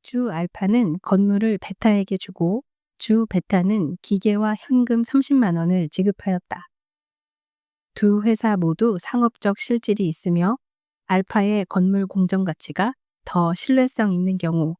주 알파는 건물을 베타에게 주고 주 베타는 기계와 현금 30만 원을 지급하였다. 두 회사 모두 상업적 실질이 있으며 알파의 건물 공정 가치가 더 신뢰성 있는 경우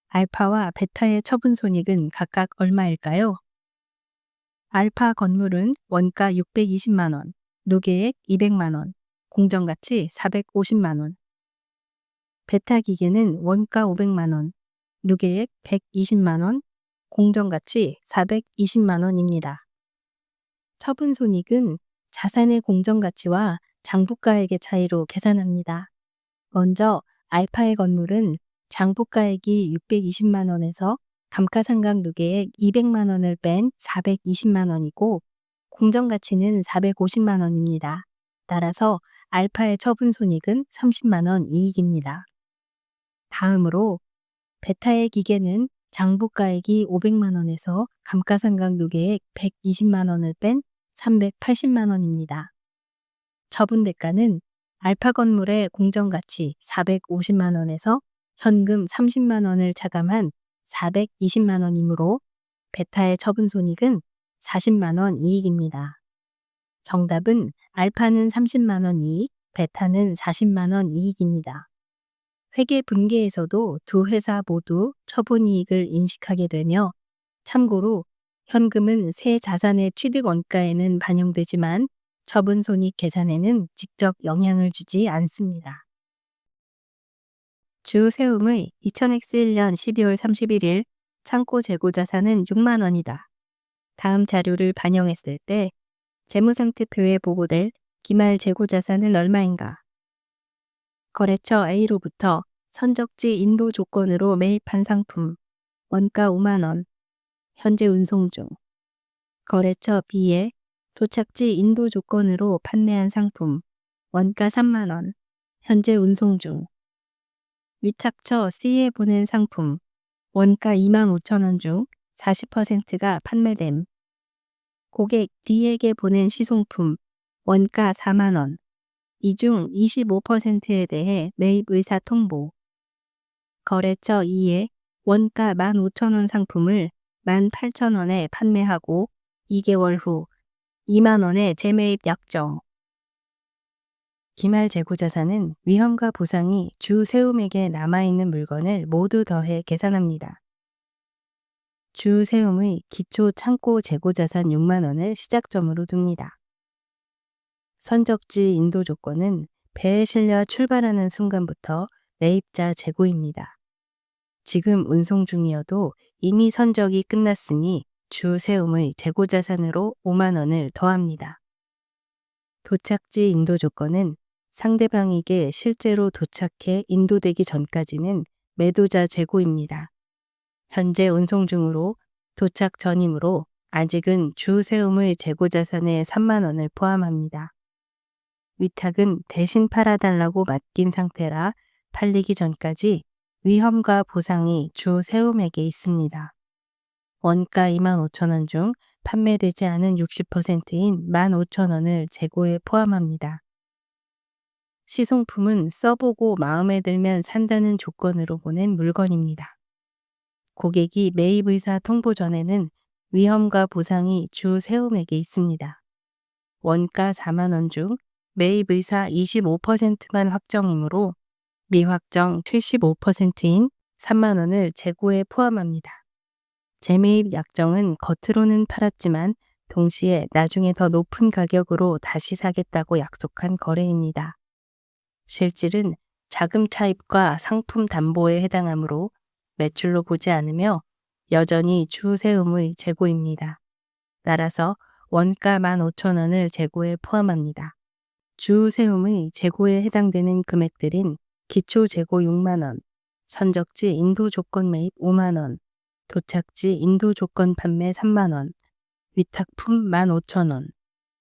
알파와 베타의 처분 손익은 각각 얼마일까요? 알파 건물은 원가 620만 원, 누계액 200만 원, 공정 가치 450만 원. 베타 기계는 원가 500만 원, 누계액 120만 원, 공정 가치 420만 원입니다. 처분 손익은 자산의 공정 가치와 장부가액의 차이로 계산합니다. 먼저 알파의 건물은 장부가액이 620만 원에서 감가상각 누계액 200만 원을 뺀 420만 원이고 공정 가치는 450만 원입니다. 따라서 알파의 처분 손익은 30만 원 이익입니다. 다음으로 베타의 기계는 장부가액이 500만 원에서 감가상각 누계액 120만 원을 뺀 380만 원입니다. 처분 대가는 알파 건물의 공정가치 450만 원에서 현금 30만 원을 차감한 420만 원이므로 베타의 처분 손익은 40만 원 이익입니다. 정답은 알파는 30만 원 이익, 베타는 40만 원 이익입니다. 회계 분계에서도 두 회사 모두 처분이익을 인식하게 되며 참고로 현금은 새 자산의 취득 원가에는 반영되지만 처분 손익 계산에는 직접 영향을 주지 않습니다. 주 세움의 2000X1년 12월 31일 창고 재고 자산은 6만 원이다. 다음 자료를 반영했을 때 재무상태표에 보고될 기말 재고 자산은 얼마인가? 거래처 A로부터 선적지 인도 조건으로 매입한 상품 원가 5만 원, 현재 운송 중. 거래처 B에 도착지 인도 조건으로 판매한 상품 원가 3만 원, 현재 운송 중. 위탁처 C에 보낸 상품 원가 2만 5천 원 중 40%가 판매됨. 고객 D에게 보낸 시송품 원가 4만 원. 이 중 25%에 대해 매입 의사 통보. 거래처 E에 원가 15,000원 상품을 18,000원에 판매하고 2개월 후 2만 원에 재매입 약정. 기말 재고 자산은 위험과 보상이 주 세움에게 남아있는 물건을 모두 더해 계산합니다. 주 세움의 기초 창고 재고 자산 6만 원을 시작점으로 둡니다. 선적지 인도 조건은 배에 실려 출발하는 순간부터 매입자 재고입니다. 지금 운송 중이어도 이미 선적이 끝났으니 주 세움의 재고 자산으로 5만 원을 더합니다. 도착지 인도 조건은 상대방에게 실제로 도착해 인도되기 전까지는 매도자 재고입니다. 현재 운송 중으로 도착 전이므로 아직은 주 세움의 재고 자산에 3만 원을 포함합니다. 위탁은 대신 팔아달라고 맡긴 상태라 팔리기 전까지 위험과 보상이 주 세움에게 있습니다. 원가 2만 5천 원 중 판매되지 않은 60%인 15,000원을 재고에 포함합니다. 시송품은 써보고 마음에 들면 산다는 조건으로 보낸 물건입니다. 고객이 매입 의사 통보 전에는 위험과 보상이 주 세움에게 있습니다. 원가 4만 원 중 매입 의사 25%만 확정이므로 미확정 75%인 3만 원을 재고에 포함합니다. 재매입 약정은 겉으로는 팔았지만 동시에 나중에 더 높은 가격으로 다시 사겠다고 약속한 거래입니다. 실질은 자금 차입과 상품 담보에 해당하므로 매출로 보지 않으며 여전히 주 세움의 재고입니다. 따라서 원가 15,000원을 재고에 포함합니다. 주 세움의 재고에 해당되는 금액들인 기초 재고 6만 원, 선적지 인도 조건 매입 5만 원, 도착지 인도 조건 판매 3만 원, 위탁품 15,000원,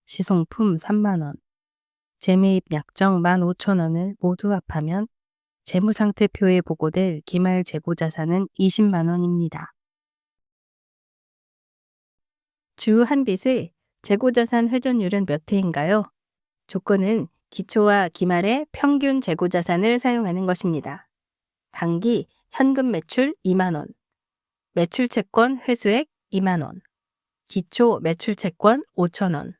시송품 3만 원, 재매입 약정 15,000원을 모두 합하면 재무상태표에 보고될 기말 재고 자산은 20만 원입니다. 주 한 빚의 재고자산 회전율은 몇 회인가요? 조건은 기초와 기말의 평균 재고자산을 사용하는 것입니다. 단기 현금 매출 2만 원, 매출 채권 회수액 2만 원, 기초 매출 채권 5천 원,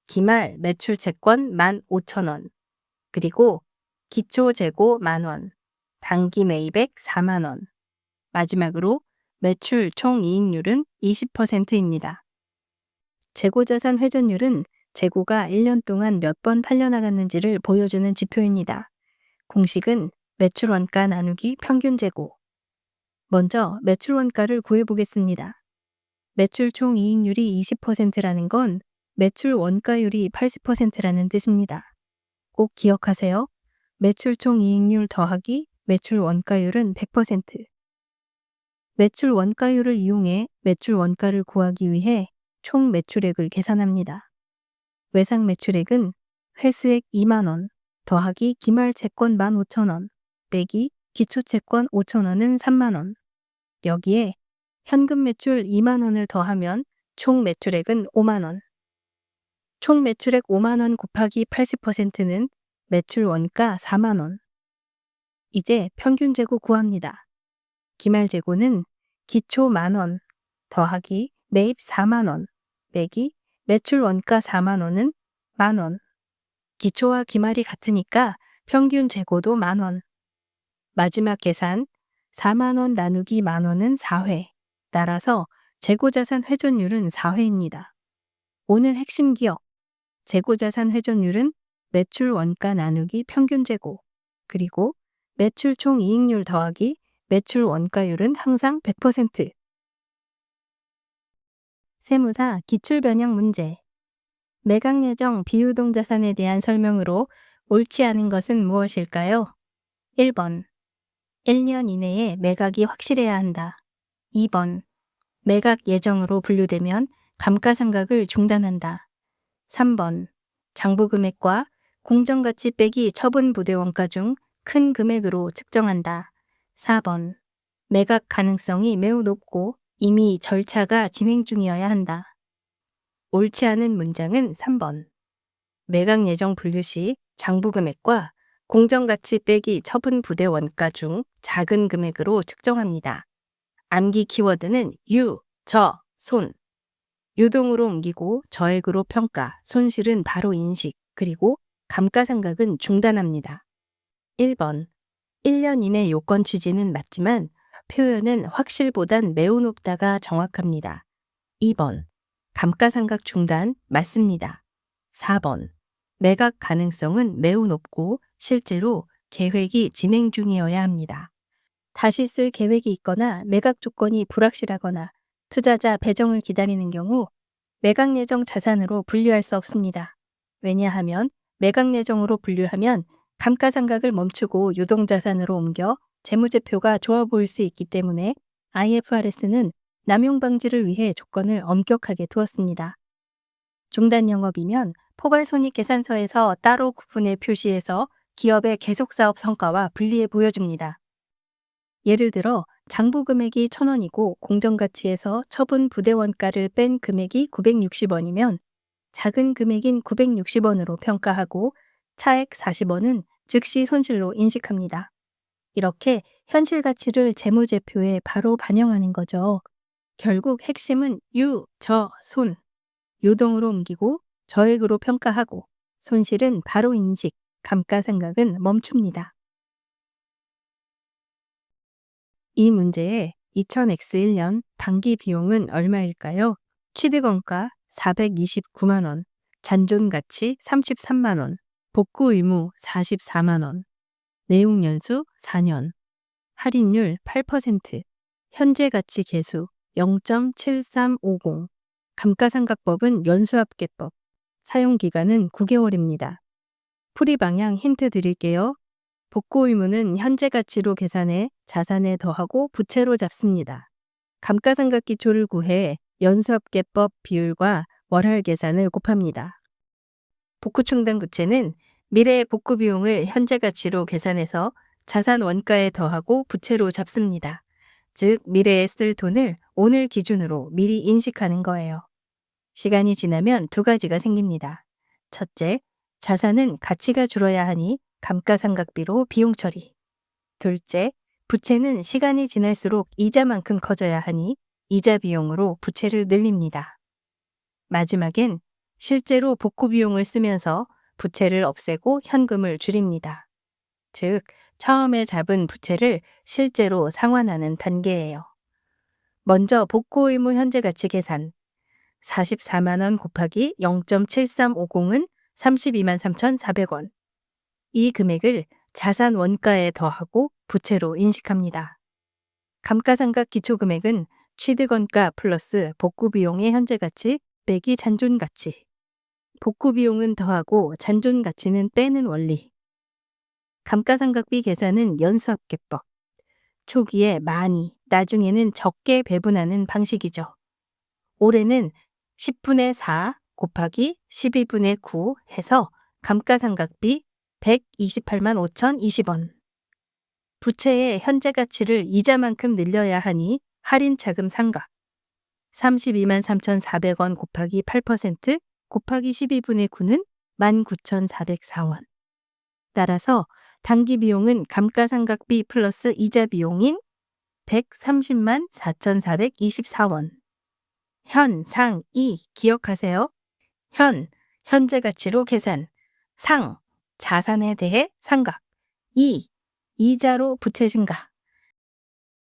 기말 매출 채권 15,000원, 그리고 기초 재고 만원, 단기 매입액 4만 원. 마지막으로 매출 총 이익률은 20%입니다. 재고자산 회전율은 재고가 1년 동안 몇 번 팔려나갔는지를 보여주는 지표입니다. 공식은 매출 원가 나누기 평균 재고. 먼저 매출 원가를 구해보겠습니다. 매출 총 이익률이 20%라는 건 매출 원가율이 80%라는 뜻입니다. 꼭 기억하세요. 매출 총 이익률 더하기 매출 원가율은 100%. 매출 원가율을 이용해 매출 원가를 구하기 위해 총 매출액을 계산합니다. 외상 매출액은 회수액 2만 원 더하기 기말 채권 15,000원 빼기 기초 채권 5,000원은 3만 원. 여기에 현금 매출 2만 원을 더하면 총 매출액은 5만 원. 총 매출액 5만 원 곱하기 80%는 매출 원가 4만 원. 이제 평균 재고 구합니다. 기말 재고는 기초 만원 더하기 매입 4만 원 빼기 매출 원가 4만 원은 만원. 기초와 기말이 같으니까 평균 재고도 만원. 마지막 계산 4만 원 나누기 만원은 4회. 따라서 재고자산 회전율은 4회입니다. 오늘 핵심 기억. 재고자산 회전율은 매출 원가 나누기 평균 재고, 그리고 매출 총 이익률 더하기 매출 원가율은 항상 100%. 세무사 기출 변형 문제. 매각 예정 비유동 자산에 대한 설명으로 옳지 않은 것은 무엇일까요? 1번. 1년 이내에 매각이 확실해야 한다. 2번. 매각 예정으로 분류되면 감가상각을 중단한다. 3번. 장부 금액과 공정가치 빼기 처분 부대 원가 중 큰 금액으로 측정한다. 4번. 매각 가능성이 매우 높고 이미 절차가 진행 중이어야 한다. 옳지 않은 문장은 3번. 매각 예정 분류 시 장부 금액과 공정가치 빼기 처분 부대 원가 중 작은 금액으로 측정합니다. 암기 키워드는 유, 저, 손. 유동으로 옮기고 저액으로 평가, 손실은 바로 인식, 그리고 감가상각은 중단합니다. 1번. 1년 이내 요건 취지는 맞지만 표현은 확실보단 매우 높다가 정확합니다. 2번. 감가상각 중단 맞습니다. 4번. 매각 가능성은 매우 높고 실제로 계획이 진행 중이어야 합니다. 다시 쓸 계획이 있거나 매각 조건이 불확실하거나 투자자 배정을 기다리는 경우 매각 예정 자산으로 분류할 수 없습니다. 왜냐하면 매각 예정으로 분류하면 감가상각을 멈추고 유동자산으로 옮겨 재무제표가 좋아 보일 수 있기 때문에 IFRS는 남용 방지를 위해 조건을 엄격하게 두었습니다. 중단 영업이면 포괄손익계산서에서 따로 구분해 표시해서 기업의 계속사업 성과와 분리해 보여줍니다. 예를 들어 장부 금액이 1,000원이고 공정가치에서 처분 부대 원가를 뺀 금액이 960원이면 작은 금액인 960원으로 평가하고 차액 40원은 즉시 손실로 인식합니다. 이렇게 현실 가치를 재무제표에 바로 반영하는 거죠. 결국 핵심은 유, 저, 손. 유동으로 옮기고 저액으로 평가하고 손실은 바로 인식, 감가상각은 멈춥니다. 이 문제의 2000X1년 단기 비용은 얼마일까요? 취득원가 429만 원, 잔존가치 33만 원, 복구 의무 44만 원, 내용연수 4년, 할인율 8%, 현재 가치 계수 0.7350, 감가상각법은 연수합계법, 사용기간은 9개월입니다. 풀이 방향 힌트 드릴게요. 복구 의무는 현재 가치로 계산해 자산에 더하고 부채로 잡습니다. 감가상각 기초를 구해 연수합계법 비율과 월할 계산을 곱합니다. 복구 충당 부채는 미래의 복구 비용을 현재 가치로 계산해서 자산 원가에 더하고 부채로 잡습니다. 즉 미래에 쓸 돈을 오늘 기준으로 미리 인식하는 거예요. 시간이 지나면 두 가지가 생깁니다. 첫째, 자산은 가치가 줄어야 하니 감가상각비로 비용 처리. 둘째, 부채는 시간이 지날수록 이자만큼 커져야 하니 이자 비용으로 부채를 늘립니다. 마지막엔 실제로 복구 비용을 쓰면서 부채를 없애고 현금을 줄입니다. 즉, 처음에 잡은 부채를 실제로 상환하는 단계예요. 먼저 복구 의무 현재 가치 계산. 44만 원 곱하기 0.7350은 32만 3,400원. 이 금액을 자산 원가에 더하고 부채로 인식합니다. 감가상각 기초금액은 취득원가 플러스 복구 비용의 현재 가치 빼기 잔존 가치. 복구 비용은 더하고 잔존 가치는 빼는 원리. 감가상각비 계산은 연수합계법. 초기에 많이, 나중에는 적게 배분하는 방식이죠. 올해는 10분의 4 곱하기 12분의 9 해서 감가상각비 128만 5,020원. 부채의 현재 가치를 이자만큼 늘려야 하니 할인 차금 상각. 32만 3,400원 곱하기 8% 곱하기 12분의 9는 19,404원. 따라서 당기 비용은 감가상각비 플러스 이자 비용인 130만 4,424원. 현, 상, 이 기억하세요. 현, 현재 가치로 계산. 상, 자산에 대해 상각. 이, 이자로 부채 증가.